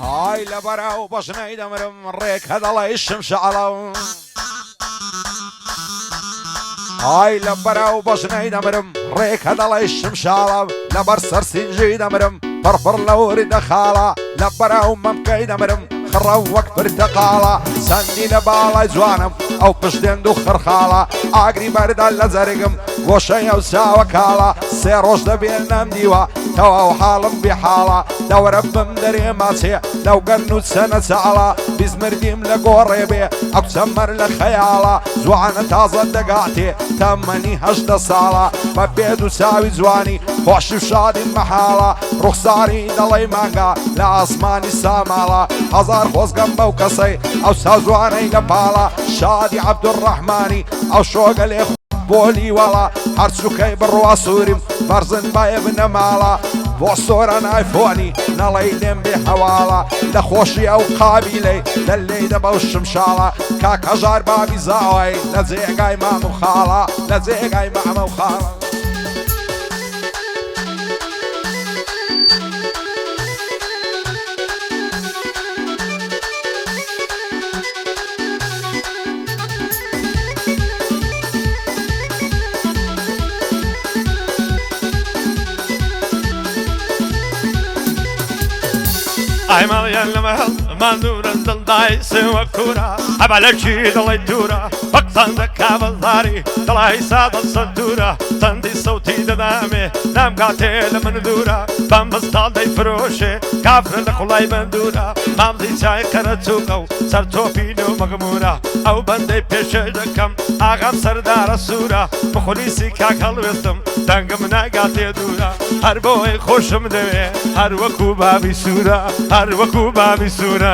هاي لبرا وبشني دمرم ريك هذا الله يشمش على هاي لبرا وبشني دمرم ريك هذا الله يشمش على لبر سرسين جي دمرم فرفر لوري دخالا لبرا وممكي دمرم خروك برتقالا سندي لبالا جوانم او پشتين دو خرخالا اگري برد اللزرقم وشي او ساوكالا سيروش دبينم ديوا توا وحالم بحالا لو ربم دري ماسي لو قرنو سنة سالا بزمرديم لقوريبي او تسمر لخيالا زوانا تازا دقاتي تمني هشت صالا ببيدو ساوي زواني خوش شادي محالا رخصاري دلي مانقا لاسماني سامالا هزار خوزقم بوكسي او سازواني لبالا شادي عبد الرحماني او شوق لي بولي ولا هرسوكي بروا سوريم برزن باي بن مالا بوصوران ايفوني نلايدم بحوالا لخوشي او قابيلي للي دبا الشمشالا كاك هجار بابي زاوي لزيقاي مع مخالا لزيقاي مع مخالا اي ماليان لمهل ماندورا دلداي سوا كورا عبالكي دلي دورا وقتان دكاب الظاري دلاي ساد الصدورة تندي صوتي ددامي نام قاتل من دورا بامبس دالدي فروشي كافر لخلاي بندورا مامزي چاي كرتوكو سر توبينو مغمورا او بندي پیشه دكم آغام سردار سورا بخوليسي كاكل وستم دنگم ناقاتي دورا هر بوي خوشم دوي هر وكو بابي سورا هر وكو بابي سورا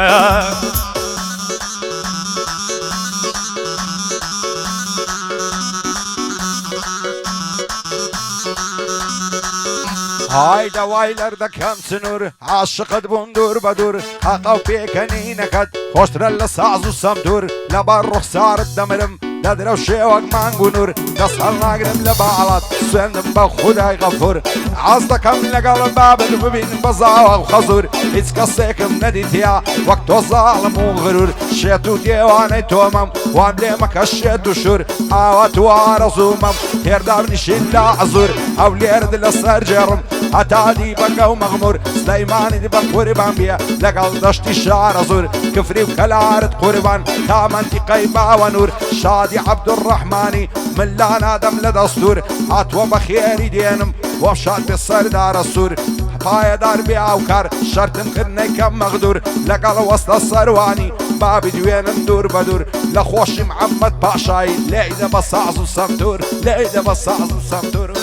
هاي دوايلر دكان سنور عاشقت بندور بدور حقاو بيكني نكد خوشتر لسعز وسمدور لبر رخصار الدمرم ددرو شيوك مانقونور دصل ناقرم لبعلات سندم بخداي غفور عصدكم لقل باب ببين بزاوة وخزور هيتس قصيكم نديتيا وقت ظالم وغرور شيتو ديواني تومم وامليمك الشيتو شور آوات وارزومم تيردابني شلا عزور او ليرد لسر جرم هتادي بقى ومغمور سليماني دي بقوري بامبيا لقل دشتي شعر زور كفري وكلارد قربان تامنتي قيبا ونور شادي عبد الرحماني من لا نادم لدستور عطوة بخيري دينم ومشاد بالسردار السور باي دار بيعوكار شرط مخرني كم مغدور لقل وسط السرواني بابي دوين دور بدور لخوش محمد باشاي لعيدة بصعز وسمتور لعيدة بصعز وسمتور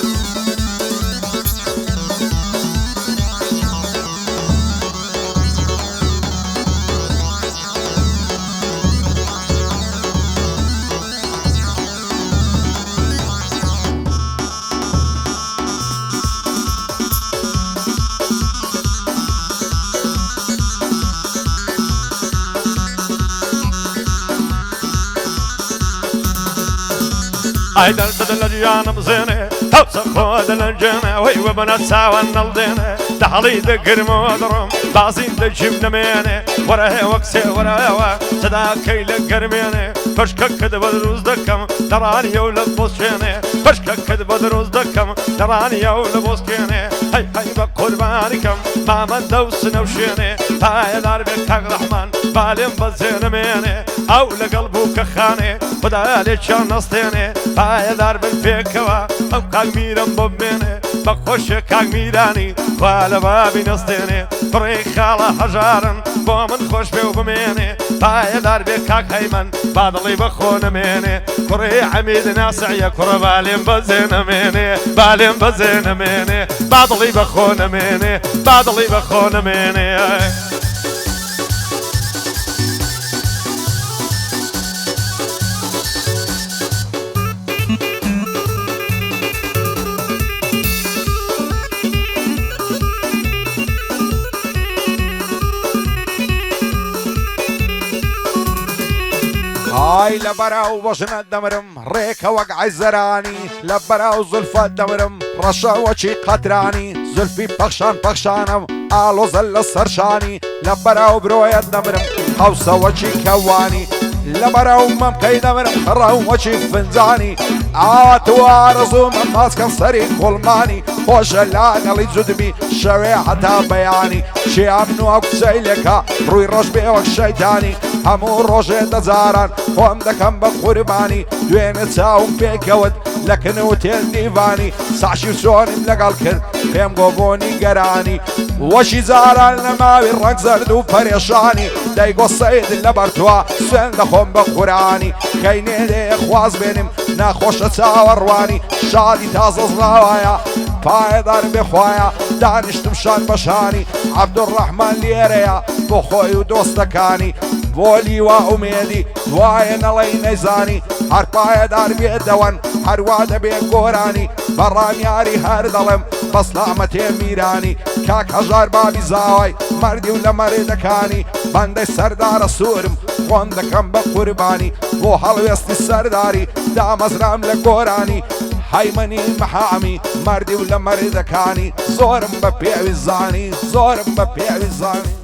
اي دل الجانم زينه توصل خود الجنة وي وبنات ساوى النلدينه دحلي دقر مودرم بازين دجم نمينه وراه وكسي وراه صدا كيل قرمينه فشكك كدب الروز دكم تراني ولا بوسكينه فشكك كدب الروز دكم تراني ولا بوسكينه هاي بقربانكم ما من دوس نوشينه هاي دار بك رحمن بالم بزين مينه او لقلبك خانه خدا لي شان نستينه هاي دار بالفيكوا او كاغميرم بمنه بخوش كاغميراني ولا بابي نستينه فريق على حجارن بومن خوش بيو بمنه هاي دار بك هيمن بعضلي بخون منه كري عميد ناسعيه كر بالم بزين منه بالم بزين منه بعضلي بخون منه بعضلي بخون منه هاي لبرا وبشنا الدمرم ريكا وقع الزراني لبرا وزلفة الدمرم رشا وشي قدراني زلفي بخشان بخشانم ئالۆزە لە سەرشانی لە بەراو برۆیەت دەمرم قەوسەوەچی کەوانی لە بەراو مەمکەی دەمرم خڕەومەچی فنجانی ئاتوارەزوومە ماسکەم سەری کوڵمانی خۆشە لاگەڵی جودبی شەوێ هەتا بەیانی شیام نوە کچەی لێکا ڕووی ڕۆژ بێوەک شەیتانی هەموو ڕۆژێ دەجاران خۆم دەکەم بە قوربانی دوێنێ چاوم پێکەوت لە کن و تێل دیوانی ساشی و چۆنیم لەگەڵ کرد پێم گۆبۆنی گەرانی وەشی جاران لە ماوی ڕەنگ زەرد و پەرێشانی دەیگۆ سەید لەبەر توە سوێن دەخۆم بە قورانی کەینێ لێ خواز بێنم ناخۆشە چاوەڕوانی شادی تازە زراوایە پایدار بێخوایە دانیشتم شان بەشانی عەبدوڕەحمان لێرەیە بۆ خۆی و دۆستەکانی بۆ لیوا ئومێدی دوایە نەڵەی نەیزانی هەر پایەدار بێدەوەن هەروە دەبێ گۆرانی بەڕانیاری هەر دەڵێم بەسلامەتێ میرانی کاک هەژار بابی زاوای مەردی و لە مەرێدەکانی بەندەی سەردارە سوورم خۆم دەکەم بە قوربانی بۆ هەڵوێستی سەرداری دامەزرام لە گۆرانی هەیمەنی مەحامی مەردی و لە مەرێدەکانی زۆرم بە پێوی زانی زۆرم بە پێوی زانی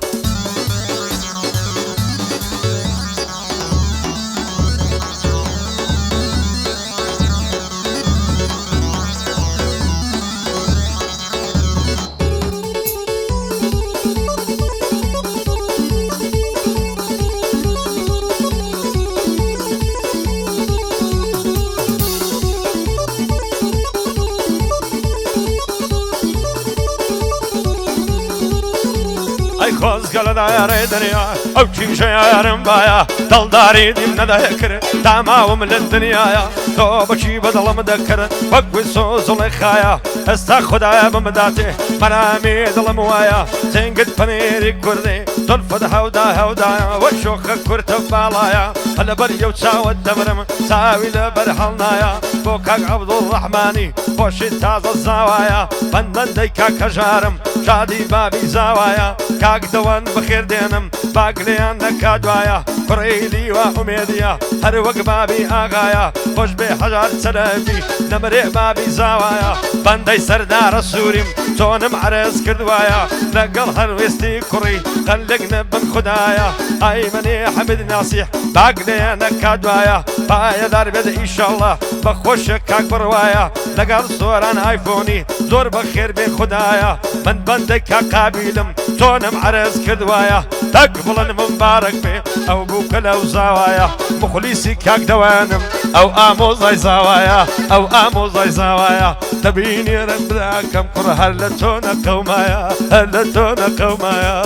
خۆزگەلە دایارێ دنیا ئەو کیژە یارم باە دڵداری دیم نەدەهێ کرد داماوم لە دنیاە تۆ بەچی بەدڵم دەکرد وەکوی سۆزڵێ خایە ئێستا خوددایە بمداتێ مەرامی دڵم وایە جنگت پەنێری کوردی دڵفت هەودا هەودایە وە شۆخە کورتە باڵایە لەبەر یەو چاوت دەمرم چاوی لەبەر هەڵنایە بۆ کاک عەبدوڕەحمانی خۆشی تازە زاوایە بەندەندەی کاکەژارم شادی بابی زاوایە کاک دەوەن بەخێر دێنم باگلیان نەکات وایە کوڕی لیوا ئومێدیە هەر وەک بابی ئاغایە خۆش بێ هەژار چەلەبی نەمرێ بابی زاوایە بەندەی سەردارە سووریم چۆنم عەرز کردوایە لەگەڵ هەروێستی کوڕی قەلەک نەبن خوددایە ئایمەنێ حەمید ناسیح باگلیان نەکات وایە پایەدار بێت ئیشەڵڵا بەخۆشە کاک بڕوایە لەگەڵ سۆران ئایفۆنی زۆر بەخێر بێ خوددایە من بەندەی کاقابیلم چۆنم عەرز کردوایە تەک بڵن مبارەک بێ ئەو بووکە لەو زاوایە مخلیسی کاک دەوانم ئەو ئامۆزای زاوایە ئەو ئامۆزای زاوایە دەبینی ڕێم براکەم کوڕ هەر لە تۆ نەقەومایە هەر لە تۆ نەقەومایە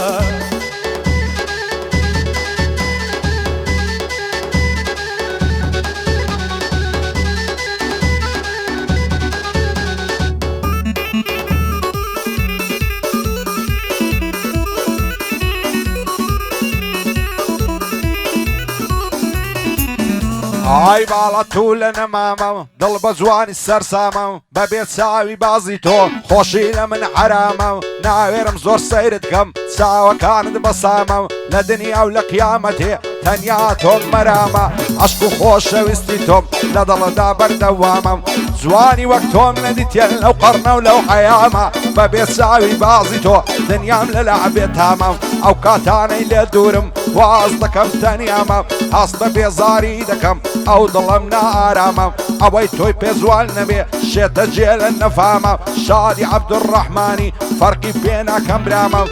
ئای باڵە تو لە نەمامەم دڵ بە جوانی سەرسامە بەبێ چاوی بازی تۆ خۆشی لە من حرامە ناوێرم زۆر سەیرت کەم چاوەکانت بەسامە لە دنیا و لە قیامەتێ تەنیا تۆم مەرامە عەشق و خۆشەویستی تۆم لە دڵدا بەردەوامە جوانی وەک تۆم نەدیتێن لەو قەرنە و لەو حەیامە بەبێ چاوی بازی تۆ دنیام لە لەعبێ تامە ئەو کاتانەی لێ دوورم واز دەکەم تەنیامە هەستە بێزاری دەکەم ئەو دڵم نائارامە ئەوەی تۆی پێزوان نەبێ شێتە جێ لە نەفامە شادی عەبدوڕەحمانی فەرقی پێ ناکەم برامە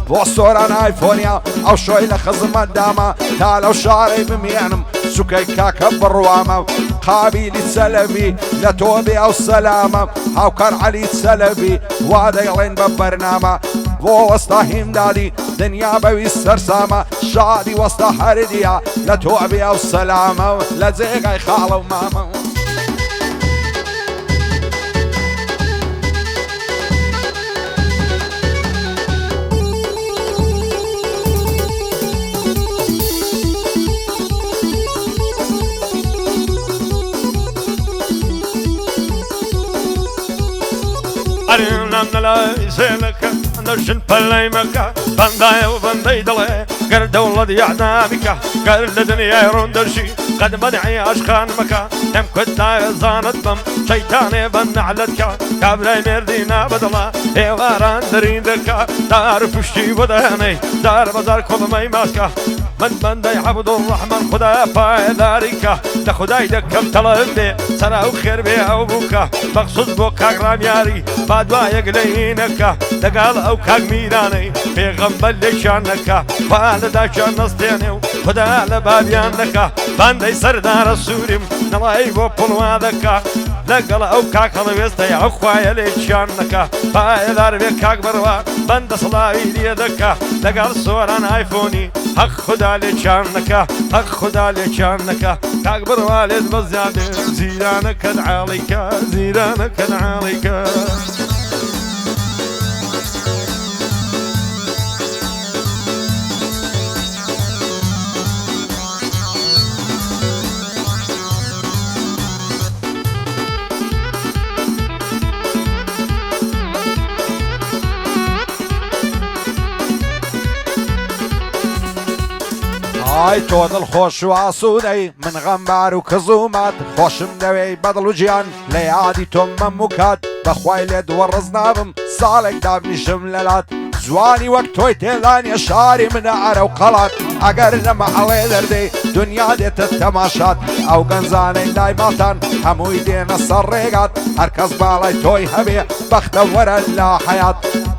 بۆ سۆران ئایفۆنیا ئەو شۆی لە خزمەت دامە تا لەو شارەی بمێنم سوکەی کاکە بڕوامە قابیلی چەلەبی لە تۆ بێ ئەو سەلامە هاوکار عەلی چەلەبی وا دەیڵێن بە بەرنامە بۆ وەستا هیمدادی دنیا بەوی سەرسامە شادی وەستا هەردیە لە تۆ بێ ئەو سەلامە لە جێگای خاڵە و مامە ئەرێنام نەلای سێلەکە دەژن پەلەی مەکە بەندایە و بەندەی دڵێ قال دولة يعدامك قال لدنيا يرون درشي قد منعي أشخان مكا هم كنت زانت بم شيطاني بن علتك كابلاي مردينا بدلا هيواران درين دركا دار فشتي بدهني دار بزار كل ماي ماسكا من داي عبد الرحمن خدا فايدارك لخداي دكم طلبي سنة وخير بي أو بوكا مقصود بوكا غرام ياري بعد يقلينك دقال أو كاق ميداني في غنبل لشانك وانا داشان نصتيني خدا لبابيانك باندي سردار السوري نلاي بوبلوادك لقل أو كاك خلويستي أخوايا لشانك فايدار بكاك بروا باند صلاوي ليدك لقل صوران آيفوني حق خدا لشانك حق خدا لشانك كاك بروالد بزيادة زيرانك العاليك زيرانك العاليك هاي تود الخوش وعصوني من غمبار وكزومات خوش مدوي بدل وجيان ليعادي تم مكات بخواي ليد ورزنابم صالك دابني شمللات زواني وقت توي تيلاني شاري من عرا وقلات اقرنا محلي دردي دنيا ديت التماشات او قنزاني دايماتان همو يدينا السريقات هركز بالاي توي هبي بختور اللا حياة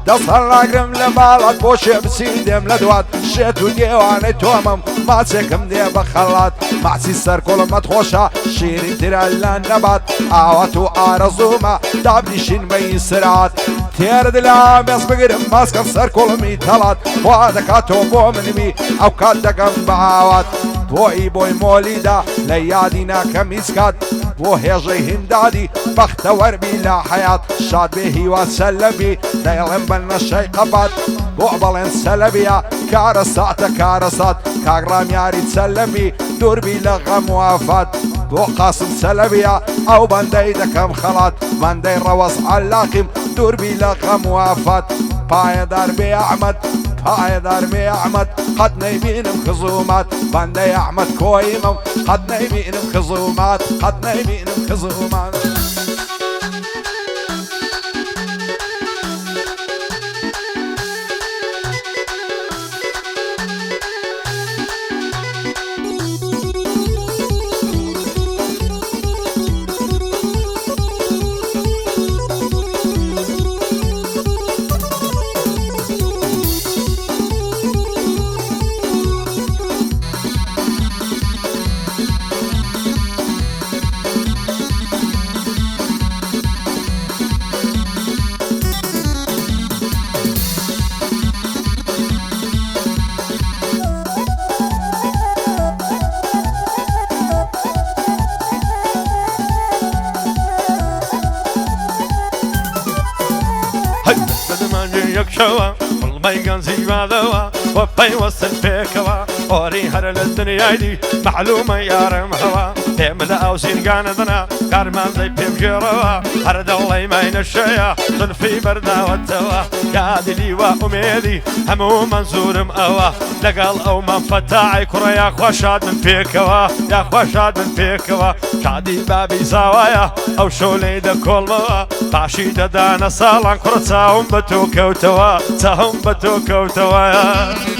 دصر لاقرم لبالات بوشي بسيدم لدوات شيتو ديواني تومم ما تسكم دي بخلات معسي السر كل ما تخوشا شيري دير النبات اواتو ارزوما دابني شين مي سرعات تيرد لا بس بقرم ماسك سر كل مي تلات وهذا كاتو بو منمي او كادقم بعوات بوي بوي موليدا ليادينا كميسكات بو هيجي هندادي بختور بلا حياة شاد به وسلبي دايلن بنا شي قبات بو بلن سلبيا كارسات كارسات كاغرام ياري تسلبي دور بلا غم وافات بو قاسم سلبيا او بندي دكم خلات بندي روس علاقم دور بلا غم وافات بايدار بي احمد بايدار بي احمد قد نيمينم خصومات بندي احمد كويمم قد نيمينم خصومات قد نيمينم خصومات يكشوا والبيقن زيبا ذوا وبي وصل فيكوا اوري هر للدنيا دي معلومه يا رم هوا تعمل او سيرقان ذنا كارمان زي بيمجروا هرد الله ما ينشيا طلفي بردا والتوا يا دلي واميدي همو منصور مأوا لقال او من فتاعي كرا يا خوشاد من فيكوا يا خوشاد من فيكوا شادي بابي زوايا او شولي دا كولوا باشي دانا صالان كرتاهم بتوكا وتوا تاهم بتوكا وتوا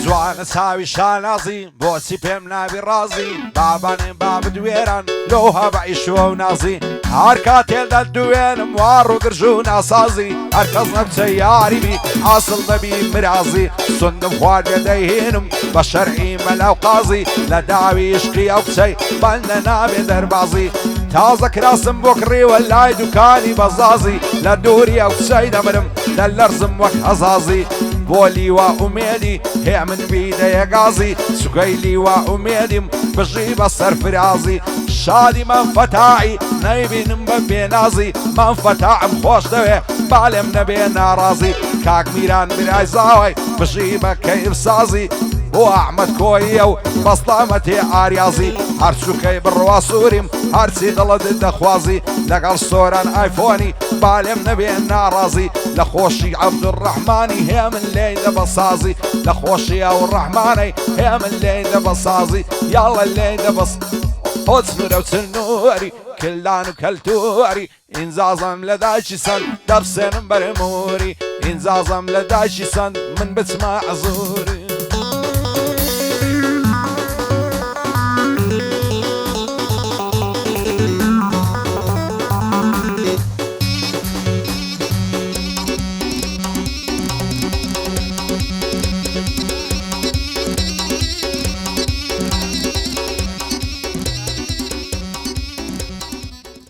زوان ساوي شانازي بوسي بيمنا برازي باباني باب دويران لوها بعيشو ونازي هاركاتيل دا دوين موارو قرجونا صازي هركزنا بسياري بي عاصل نبي مرازي صندم خوار يديهنم بشرعي ملاو قازي لداوي يشقي او بسي بالنا نابي دربازي تازه كراسم بكري ولاي دكاني بزازي لدوري او بسي دمرم للرزم وك هزازي بولي وأميدي هي من بيدا يا غازي سقيلي وأميدي بجيب الصرف رازي شادی من فتاعی نەیبینم بە بێنازی من فتاعم خۆش دەوێ بالێم نەبێ ناڕازی کاک میران برای زاوای بژی بە کەیف سازی بۆ ئەحمەد کۆیە و بەستامەتێ ئاریازی هەرچووکەی بڕوا سووریم هەرچی دڵت دەخوازی لەگەڵ سۆران ئایفۆنی بالێم نەبێ ناڕازی لە خۆشی عەبدوڕەحمانی هێ من لێی دەبەسازی لە خۆشی ئەوڕەحمانەی هێ من لێی دەبەسازی یاڵە لێی دەبەس هۆ سنوورە و چنووەری کلدان و کەلتووەری ئینزازم لە دایکی سەند دەبسێنم بەرمووری ئینزازم لە دایکی سەند من بچمە عەزووری